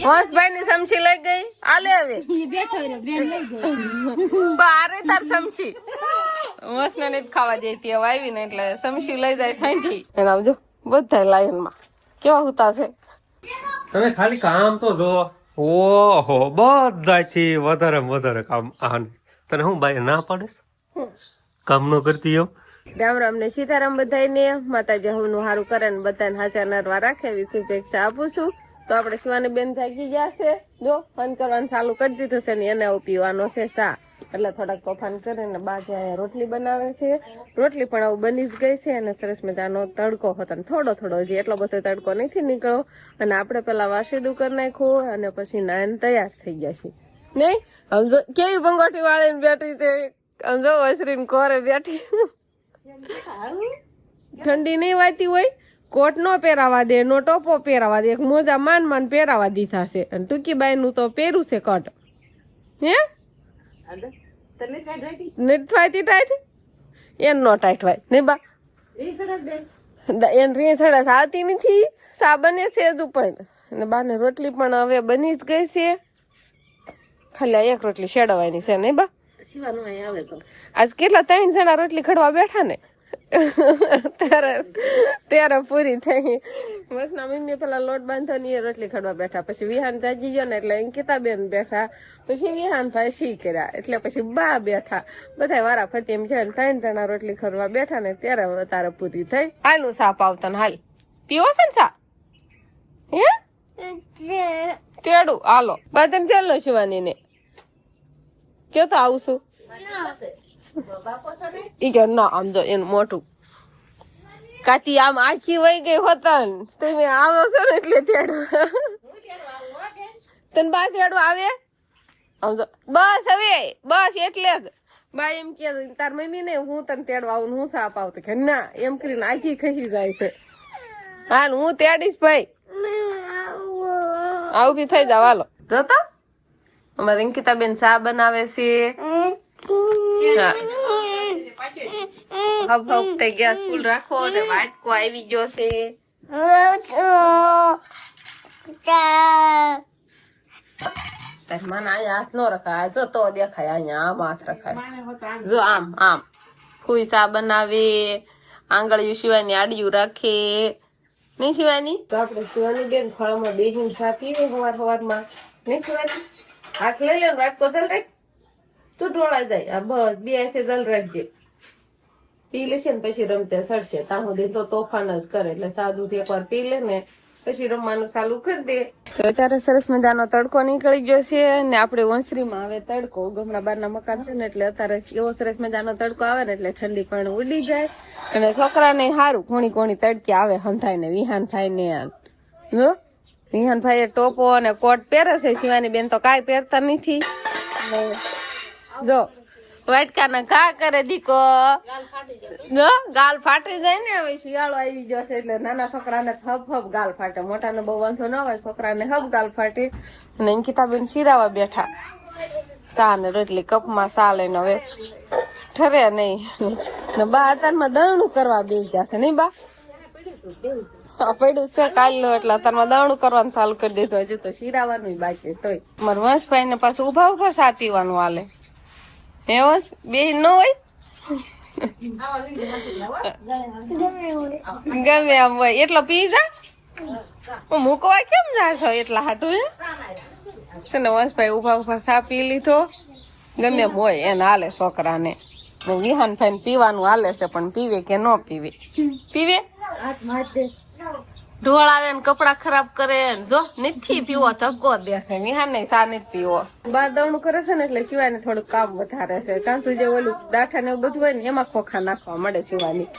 વંશભાઈ ની સમસી લઈ ગઈ આલે હવે બારે તાર સમસી વંશ ને નથી ખાવા દેતી હવે આવી ને એટલે સમસી લઈ જાય સાંજી એને આવજો બધા લાઈન માં કેવા હુતા છે તમે ખાલી કામ તો જો ઓહો બધાથી વધારે કામ આન તને હું બાઈ ના પાડીશ કામ નો કરતી એમ રામ રામ ને સીતારામ બધાને માતાજી હવનું સારું કરે ને બધાને હાચા નરવા રાખે એવી શુભેચ્છા આપું છું. તો આપણે શિવાની બેન જાગી ગયા છે જો ફોન કરવાનું ચાલુ કરી દીધું છે ને એને પીવાનો છે સા એટલે થોડાક તોફાન કરીને બાકી રોટલી બનાવે છે. રોટલી પણ આવું બની જ ગઈ છે અને સરસ મજાનો તડકો હતો ને થોડો હજી એટલો બધો તડકો નથી નીકળ્યો અને આપણે પેલા વાસીદું કરી નાખ્યું અને પછી નાયન તૈયાર થઈ ગયા છે નહીં સમજો કેવી બંગોઠી વાળીને બેઠી છે સમજો વસરીને કોરે બેઠી ઠંડી નહીં વાતી હોય કોટ નો પહેરાવા દે નો ટોપો પહેરાવા દે એક મોજા માન પહેરાવા દીધા છે અને ટૂંકી બાઈ નું તો પહેરું છે કટ હે નથી ટાઈટ એન નો ટાઈટ હોય નહીં બા એન રી સડસ આવતી નથી સા બને છે હજુ પણ અને બાને રોટલી પણ હવે બની જ ગઈ છે ખાલી એક રોટલી શેડવાની છે નહીં બા આજ કેટલા 3 જણા રોટલી ખડવા બેઠા ને ત્યારે પૂરી થઈ બસ ના મમ્મી પેલા લોટ બાંધો ને એ રોટલી ખડવા બેઠા પછી વિહાન જાગી ગયો ને એટલે અંકિતા બેન બેઠા પછી વિહાન ભાઈ સી કર્યા એટલે પછી બા બેઠા બધા વારા ફરતી એમ જાય 3 જણા રોટલી ખડવા બેઠા ને ત્યારે તારે પૂરી થઈ હાલનું સાપ આવતા હાલ પીવો છે ને સા હે તેડું હાલો બા તેમ ચાલો શિવાની ને કયો તો આવું છું ઈ કે ના આમ જો એનું મોટું કાતી આમ આખી વહી ગઈ હોતા તમે આવો છો ને એટલે તેડું તને બા તેડું આવે આમ જો બસ હવે બસ એટલે જ બા એમ કે તાર મમ્મી ને હું તને તેડવા આવું હું સાપ આવતો કે ના એમ કરીને આખી ખહી જાય છે હા હું તેડીશ ભાઈ આવું બી થઈ જાવ હાલો જોતો અમારે અંકિતા બેન ચા બનાવે છે હબ થઈ ગયા સ્કૂલ રાખો ને વાટકો આવી ગયો છે મને અહીંયા હાથ નો રખાય જો તો દેખાય અહીંયા આમ હાથ રખાય જો આમ આમ કોઈ ચા બનાવે આંગળીયું શિવાની આડિયું રાખે નહીં શિવાની તો આપણે શિવાની બેન ફળમાં બેહીને ચા પીવે સવારમાં નહીં શિવાની હાથ લઈ લે વાટકો જલ રાખ તું ઢોળાઈ જાય આ બસ બે હાથે જલ રાખજે પી લેશે ને પછી રમતે સડશે ત્યાં સુધી તો તોફાન જ કરે એટલે સાદું એકવાર પી લે ને પછી રમવાનું ચાલુ કરી દે તો અત્યારે સરસ મજાનો તડકો નીકળી ગયો છે ને આપણે વંસરીમાં આવે તડકો ગમણા બારના મકાન છે ને એટલે અત્યારે એવો સરસ મજાનો તડકો આવે ને એટલે ઠંડી પણ ઉડી જાય અને છોકરાને સારું કોણી તડકી આવે હંધાઈ ને વિહાન થાય ને જો વિહાન ભાઈ ટોપો અને કોટ પહેરે છે શિવાની બેન તો કાંઈ પહેરતા નથી જો વાટકા ના કા કરે દીકો જો ગાલ ફાટી જાય ને હવે શિયાળો આવી ગયો છે એટલે નાના છોકરાને હબ ગાલ ફાટે મોટાને બહુ વાંધો ન હોય છોકરાને હબ ગાલ ફાટે અને અંકિતાબેન શીરાવા બેઠા સા ને રોટલી કપમાં સા લઈને હવે ઠરે નહીં ને બા અત્યારમાં દળણું કરવા બેસી ગયા છે નહીં બા પડ્યું છે કાલ એટલે અત્યારમાં દળણું કરવાનું ચાલુ કરી દીધું હજુ તો શીરાવાનું બાકી તોય મારા વંશભાઈ ને પાછું ઉભા સા પીવાનું હાલે એવસ બે ન હોય ગમે આમ હોય એટલો પી જા મૂકવા કેમ જાય છો એટલા હાટું હે તને વંશભાઈ ઉભા સા પી લીધો ગમે એમ હોય એને હાલે છોકરાને વિહાન ભાઈ પીવાનું હાલે છે પણ પીવે કે ન પીવે ઢોળ આવે ને કપડા ખરાબ કરે જો નથી પીવો ધક્કો દેશે વિહાન ને સા નથી પીવો બા દવણું કરે છે ને એટલે શિવાની થોડું કામ વધારે છે કાંતું જે ઓલું દાઠા ને એવું બધું હોય ને એમાં ખોખા નાખવા મળે શિવાની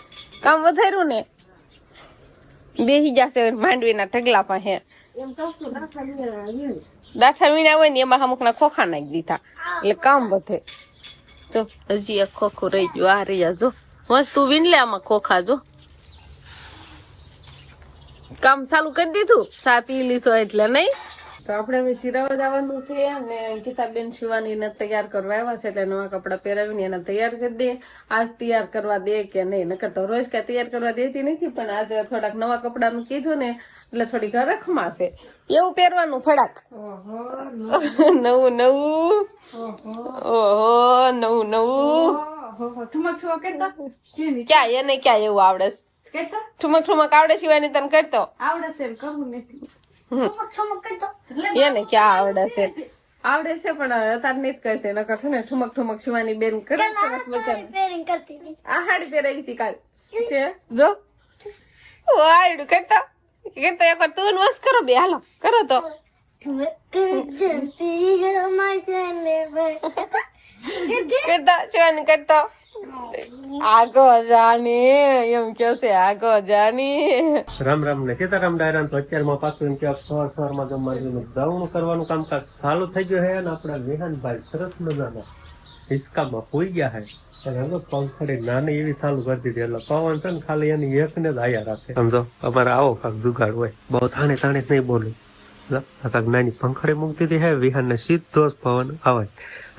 કામ વધાર્યું ને બેસી જશે માંડવીના ઢગલા પાસે દાઠા વીણા હોય ને એમાં અમુક ના ખોખા નાખી દીધા એટલે કામ વધે જો હજી એક ખોખું રહી ગયું આ રહ્યા જો વસ્તુ વીણ લે આમાં ખોખા જો કામ ચાલુ કરી દીધું સા પી લીધો એટલે નહીં તો આપણે હવે શિરાવા જવાનું છે અને અંકિતાબેન શિવાની ને તૈયાર કરવા આવ્યા છે એટલે નવા કપડા પહેરાવીને એને તૈયાર કરી દે આજ તૈયાર કરવા દે કે નહીં નકર તો રોજ કઈ તૈયાર કરવા દેતી નથી પણ આજે થોડાક નવા કપડાનું કીધું ને એટલે થોડી રખમાં છે એવું પહેરવાનું ફડાક. નવું નવું. ઓહો નવું નવું. ક્યાં એને ક્યાં એવું આવડે છે? ઠુમક ઠુમક આવડે શિવાની તને કરતો એને ક્યાં આવડે છે? આવડે છે પણ અત્યારે નથી કરતી. નકર છે ને ઠુમક ઠુમક શિવાની બેન કરે છે. આ હાડી પહેરાવી હતી કાલ છે જો વાયડું કરતા કરતા એકવાર તું મસ્ત કરો બે હાલો કરો તો કરતા શિવાની કરતો આગો જાની એમ કે છે આગો જાની. રામ રામ ને સીતારામ ડાયરામ. તો અત્યારમાં પાછું એમ કે સવારમાં જમવાનું દવણું કરવાનું કામકાજ ચાલુ થઈ ગયું છે અને આપણા વિહાનભાઈ સરસ મજાના હિસકામાં હોઈ ગયા છે. અને હવે પંખડી નાની એવી ચાલુ કરી દીધી એટલે પવન છે ને ખાલી એની એકને જ આયા રાખે. સમજો અમારે આવો કાંક જુગાડ હોય. બહુ થાણે થાણે નહીં બોલું. કાંક નાની પંખડી મૂકી દીધી હે વિહાનને સીધો જ પવન આવે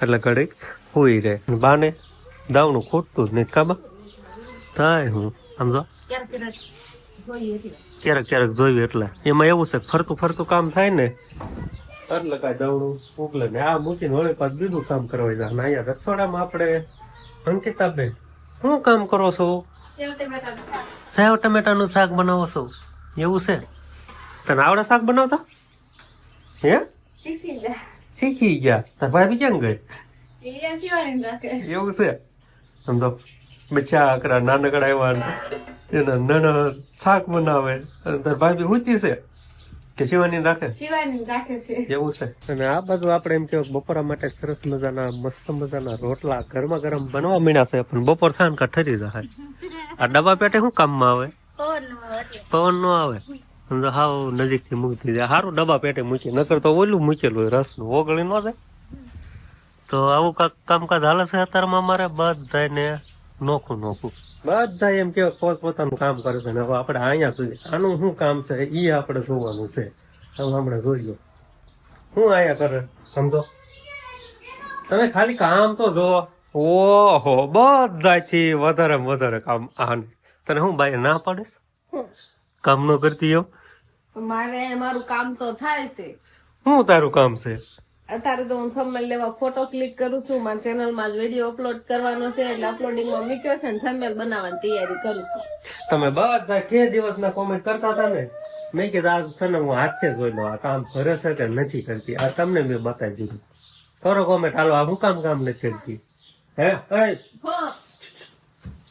એટલે ઘડીક હોઈ રહે. બાને દાવનું ખોટતું જ નહીં કાબા થાય હું સમજો ક્યારેક ક્યારેક જોયું એટલે એમાં એવું છે ફરતું ફરતું કામ થાય ને એટલે કાંઈ દવડું ઉગલે ને આ મૂકીને વળે પાછું બીજું કામ કરવા જાય. અહીંયા રસોડામાં આપણે અંકિતાબેન શું કામ કરો છો? સેવ ટમેટાનું શાક બનાવો છો એવું છે? તને આવડે શાક બનાવતા? હે શીખી ગયા? તાર ભાભી ક્યાં ગઈ? એવું છે સમજો બિચારા નાનકડા એવા એના નાના શાક બનાવે. તાર ભાભી ઊંચી છે કે શિવાની રાખે? એવું છે. અને આ બધું આપણે એમ કેવું બપોરા માટે સરસ મજાના મસ્ત મજાના રોટલા ગરમા ગરમ બનવા મીણા છે પણ બપોર થાય ને કા ઠરી જાય. આ ડબ્બા પેટે શું કામમાં આવે? પવન નો આવે સમજો હાવ નજીક થી મૂકી જાય સારું ડબ્બા પેટે મૂકી નકર તો ઓલું મૂકેલું હોય રસ નું ઓગળી ન જાય. તો આવું કાંક કામકાજ હાલે છે અત્યારમાં અમારે બધાને નોખું નોખું બધા એમ કે પોતાનું કામ કરે છે ને હવે આપણે અહીંયા સુધી આનું શું કામ છે એ આપણે જોવાનું છે. હવે આપણે જોઈ શું અહીંયા કરે સમજો તમે ખાલી કામ તો જો. ઓહો બધાથી વધારે કામ આને તને હું બાઈ ના પાડીશ કામ ન કરતી એમ? મારું કામ તો થાય છે. શું તારું કામ છે? અત્યારે તો હું થંબનેલ લેવા ફોટો ક્લિક કરું છું. મારા ચેનલમાં વિડીયો અપલોડ કરવાનો છે એટલે અપલોડિંગમાં મૂક્યો છે ને થંબનેલ બનાવવાની તૈયારી કરું છું. તમે બધા કે દિવસના કોમેન્ટ કરતા હતા ને મેં કીધું આ છે ને હું હાથે જોઈ લઉં આ કામ કરે છે કે નથી કરતી. આ તમને મેં બતાવી દીધું. કરો કોમેન્ટ હાલો આ હું કામ નથી કરતી? હે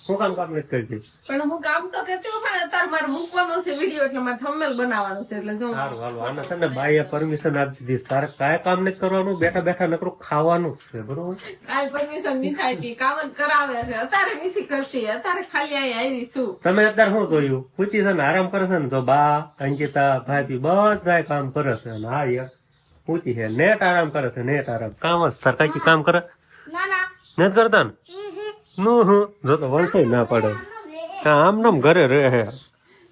હું કામ નથી કરતી? પણ હું કામ તો કરતી હું પણ અત્યારે મારે મૂકવાનો છે વિડીયો એટલે મારે થંબનેલ બનાવવાનું છે એટલે જો સારું હાલો આને છે ને બાઈએ પરમિશન આપી દીધી તારે કાંઈ કામ નથી કરવાનું બેઠા બેઠા નકરું ખાવાનું જ છે બરોબર? કાંઈ પરમિશન નહીં થાય તી કામ જ કરાવે છે અત્યારે નથી કરતી અત્યારે ખાલી અહીં આવી છું. તમે અત્યારે શું જોયું પૂછી છે ને આરામ કરે છે ને તો બા અંકિતા ભાભી બધા કામ કરે છે અને આ એક પૂછી છે નેટ આરામ કરે છે નેટ આરામ કામ જ તાર કઈ કામ કરે નથી કરતા ને નું હું જો તો વંશો ના પડે આમ નામ ઘરે રહે.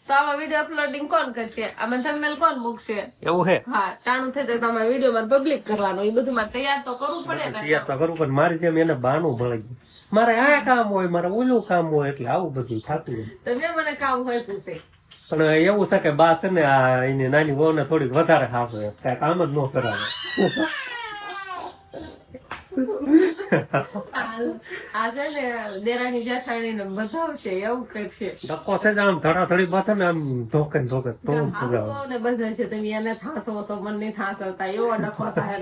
તો આમાં વિડીયો અપલોડિંગ કોણ કરશે? આમાં થંબનેલ કોણ મૂકશે? એવું હે? હા ટાણું થઈ જાય તો અમારે વિડીયો માં પબ્લિક કરવાનું એ બધું મારે તૈયાર તો કરવું પડે ને. તૈયાર તો કરવું પણ મારી જેમ એને બાનું મળી ગયું મારે આ કામ હોય મારે ઓલું કામ હોય એટલે આવું બધું થતું હોય. તમે મને કામ હોય પૂછે પણ એવું છે કે બા છે ને આ એની નાની વહુ ને થોડીક વધારે ખાશે કઈ કામ જ ન કરાવે. આજે ને દેરાણી જેઠાણી ને બધાવશે એવું કરશે ધક્કો થઈ જાય આમ ધડાધડી બાથે ને આમ ધોકે ધોકે તો મજા આવે. ને બધા છે તમે એને થાસો છો મને નહીં થાસવતા એવો ડખો થાય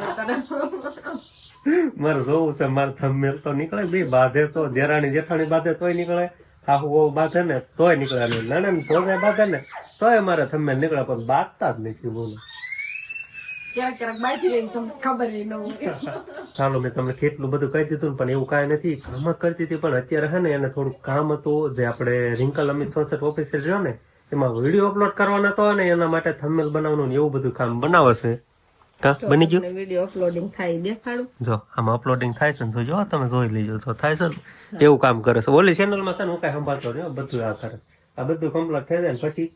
મારે જોવું છે મારે થંબનેલ તો નીકળે બે બાંધે તો દેરાણી જેઠાણી બાંધે તોય નીકળે આખું બહુ બાંધે ને તોય નીકળે નાના ને ધોને બાંધે ને તોય મારે થંબનેલ નીકળે પણ બાંધતા જ નથી બોલો. ક્યારેક ક્યારેક બાકી લઈને તમને ખબર ન હોય. ચાલો મેં તમને કેટલું બધું કહી દીધું પણ એવું કાંઈ નથી કામ જ કરતી હતી પણ અત્યારે છે ને એને થોડું કામ હતું જે આપણે રિંકલ અમિત સોસેટ ઓફિસે રહ્યો ને એમાં વિડીયો અપલોડ કરવાનો હતો ને એના માટે થંબનેલ બનાવવાનું એવું બધું કામ બનાવે છે. બની ગયું વિડીયો અપલોડિંગ થાય દેખાડું જો આમાં અપલોડિંગ થાય છે ને તો જો તમે જોઈ લેજો તો થાય છે ને એવું કામ કરે છે. ઓલી ચેનલમાં છે ને હું કઈ સંભાળતો નહીં બધું આ કરે આ બધું કમ્પ્લીટ થઈ જાય ને પછી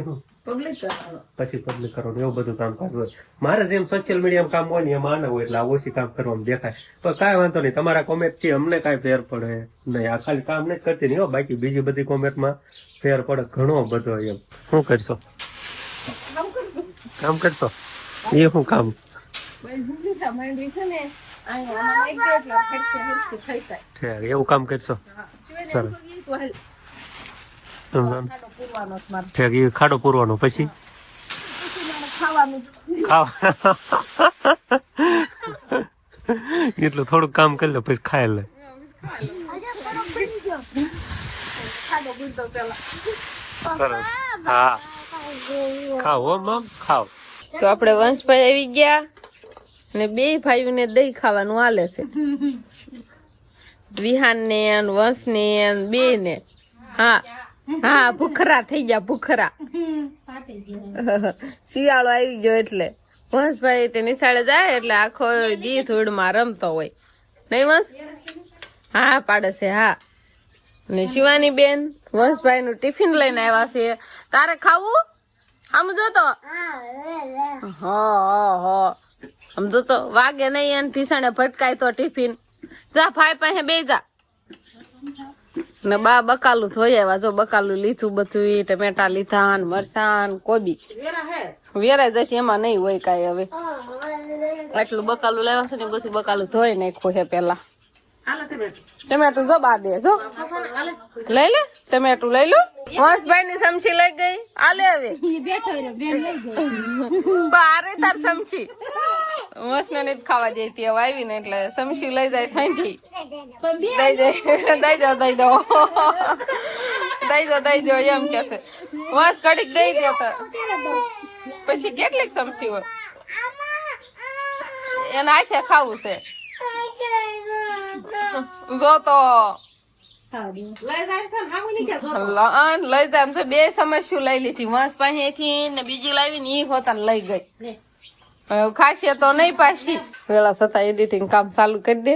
શું પછી પબ્લિક કરવાનું એવું બધું કામકાજ હોય. મારે જેમ સોશિયલ મીડિયામાં કામ હોય ને એમ આને હોય એટલે આ ઓછી કામ કરવામાં દેખાય. પણ કાંઈ વાંધો નહીં, તમારા કોમેન્ટ થી અમને કાંઈ ફેર પડે નહીં. આ ખાલી કામ નથી કરતી નહીં, બાકી બીજી બધી કોમેન્ટમાં ફેર પડે ઘણો બધો. એમ શું કરશો? કામ કરશો? એ શું કામ? એવું કામ કરશો? સરસ. ખાડો પૂરવાનો પછી એટલું થોડુંક કામ કરી લે પછી ખાઈ લે. સરસ. હા ખાઓ મમ ખાઓ. તો આપણે વંશભાઈ આવી ગયા અને બે ભાઈઓને દહીં ખાવાનું હાલે છે. વિહાન ને વંશ ને બે ને. હા હા ભૂખરા થઈ ગયા ભૂખરા. શિયાળો આવી ગયો એટલે વંશભાઈ તે નિશાળે જાય એટલે આખો દી ધૂળમાં રમતો હોય નહીં વંશ? હા પાડે છે. હા ને શિવાની બેન વંશભાઈ નું ટિફિન લઈને આવ્યા છે. તારે ખાવું? આમ જોતો આમ જોતો વાગે નહીં એને ઠીસણે ભટકાય તો ટિફિન. જા ભાઈ પાસે બે જા. ને બા બકાલું ધોઈ આવ્યા. જો બકાલું લીધું બધું, ટમેટા લીધા, મરસાન, કોબી વેરાઈ જશે એમાં નહીં હોય કાંઈ. હવે આટલું બકાલું લાવ્યા છે ને બધું બકાલું ધોઈ નાખ્યું છે પેલા. ટમેટું જો બા દે જો લઈ લે ટમેટું લઈ લો. વંશભાઈ ની સમસી લઈ ગઈ. આલે હવે બારે તાર સમસી વંશ ને નથી ખાવા દેતી હવે આવી ને એટલે સમસી લઈ જાય સાંજી દઈ દો એમ કે છે. વંશ કડીક દઈ દે તો પછી કેટલીક સમસી હોય એને હાથે ખાવું છે. જો તો લઈ જાય એમ બે સમસ્યા લઈ લીધી વંશ પાસેથી ને બીજી લાવી ને એ પોતાને લઈ ગઈ. ખાશે તો નહીં પાછી. વેળા છતાં એડિટિંગ કામ ચાલુ કરી દે.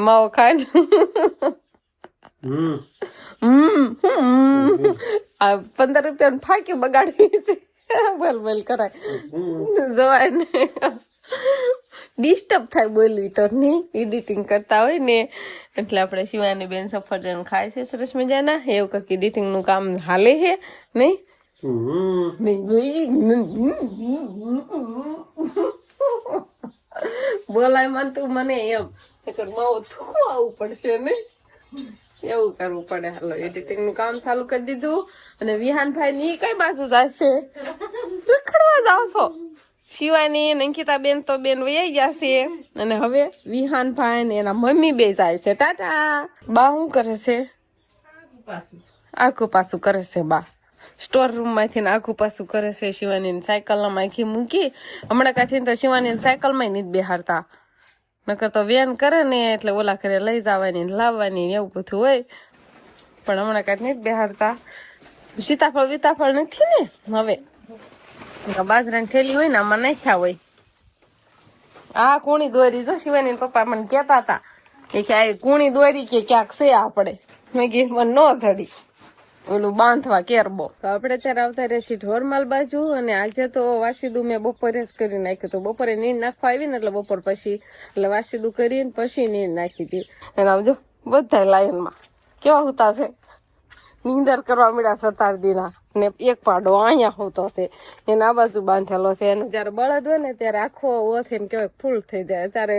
માવો ખાય 15 રૂપિયા ફાંકી બગાડવી છે. બોલ કરાય જવાય ને ડિસ્ટર્બ થાય બોલવી તો નહીં એડિટિંગ કરતા હોય ને એટલે આપણે શિવાની બેન સફરજન ખાય છે સરસ મજાના. એવું કંઈક એડિટિંગ નું કામ હાલે છે નહીં? બોલાય માનતું મને એમ માવો થૂકવું આવવું પડશે ને એવું કરવું પડે. હાલો એડિટિંગ નું કામ ચાલુ કરી દીધું. અને વિહાનભાઈ ની કઈ બાજુ જશે? રખડવા જાવ છો? શિવાની અંકિતા બેન તો બેન વહી ગયા છે અને હવે વિહાનભાઈ ને એના મમ્મી બે જાય છે. ટાટા. બા શું કરે છે? આખું પાછું કરે છે બા. સ્ટોર રૂમ માંથી આખું પાછું કરે છે. શિવાની સાયકલ માંથી મૂકી હમણાં કાંથી તો શિવાની સાયકલ માં નથી બેહાડતા. નકર તો વેન કરે ને એટલે ઓલા કરે લઈ જવાની લાવવાની એવું બધું હોય. પણ હમણાં કાંઈ નથી બેહાડતા. સીતાફળ વિતાફળ નથી ને હવે બાજરાની ઠેલી હોય ને આમાં નાખ્યા હોય. આ કુણી દોરી જો શિવાની પપ્પા મને કેતા હતા કે આ કુણી દોરી કે ક્યાંક છે આપણે. મેં કીધું મને ન ચડી ઓલું બાંધવા કેરબો. તો આપણે ત્યારે આવતા રહેશી ઢોરમાલ બાજુ. અને આજે તો વાસીદું મેં બપોરે જ કરી નાખ્યું. તો બપોરે નીર નાખવા આવી ને એટલે બપોર પછી એટલે વાસીદું કરીને પછી નીર નાખી હતી. અને આવજો બધા લાઈનમાં કેવા હોતા છે નીંદર કરવા મળ્યા સતારદીના. ને એક પાડો અહીંયા હોતો છે એને આ બાજુ બાંધેલો છે. એનું જયારે બળદ હોય ને ત્યારે આખો ઓથ એમ કેવાય ફૂલ થઈ જાય ત્યારે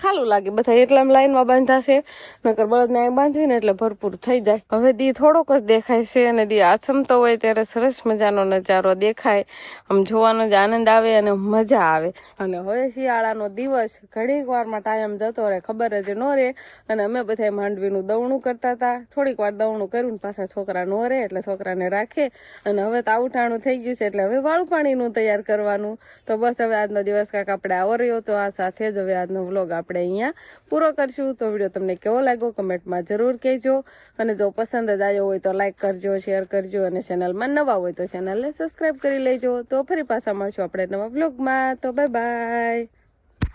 ખાલું લાગે. બધા એટલા લાઈનમાં બાંધાશે નકર બળદને અહીં બાંધ્યું ને એટલે ભરપૂર થઈ જાય. હવે દી થોડોક જ દેખાય છે અને દી આથમતો હોય ત્યારે સરસ મજાનો નજારો દેખાય. આમ જોવાનો જ આનંદ આવે અને મજા આવે. અને હવે શિયાળાનો દિવસ ઘડીક વારમાં ટાઈમ જતો રહે ખબર જ ન રહે. અને અમે બધા માંડવીનું દવણું કરતા હતા. થોડીક વાર દવણું કર્યું ને પાછા છોકરા નો રહે એટલે છોકરાને રાખે. અને હવે તો આઉટાણું થઈ ગયું છે એટલે હવે વાળું પાણીનું તૈયાર કરવાનું. તો બસ હવે આજનો દિવસ કાંક આપણે આવો રહ્યો. તો આ સાથે જ હવે આજનો વ્લોગ આપણે અહીંયા પૂરો કરશું. તો વિડીયો તમને કેવો લાગ્યો કમેન્ટમાં જરૂર કહેજો. અને જો પસંદ જ આવ્યો હોય તો લાઈક કરજો, શેર કરજો અને ચેનલમાં નવા હોય તો ચેનલને સબસ્ક્રાઈબ કરી લેજો. તો ફરી પાછા મળશું આપણે નવા વ્લોગમાં. તો બાય બાય.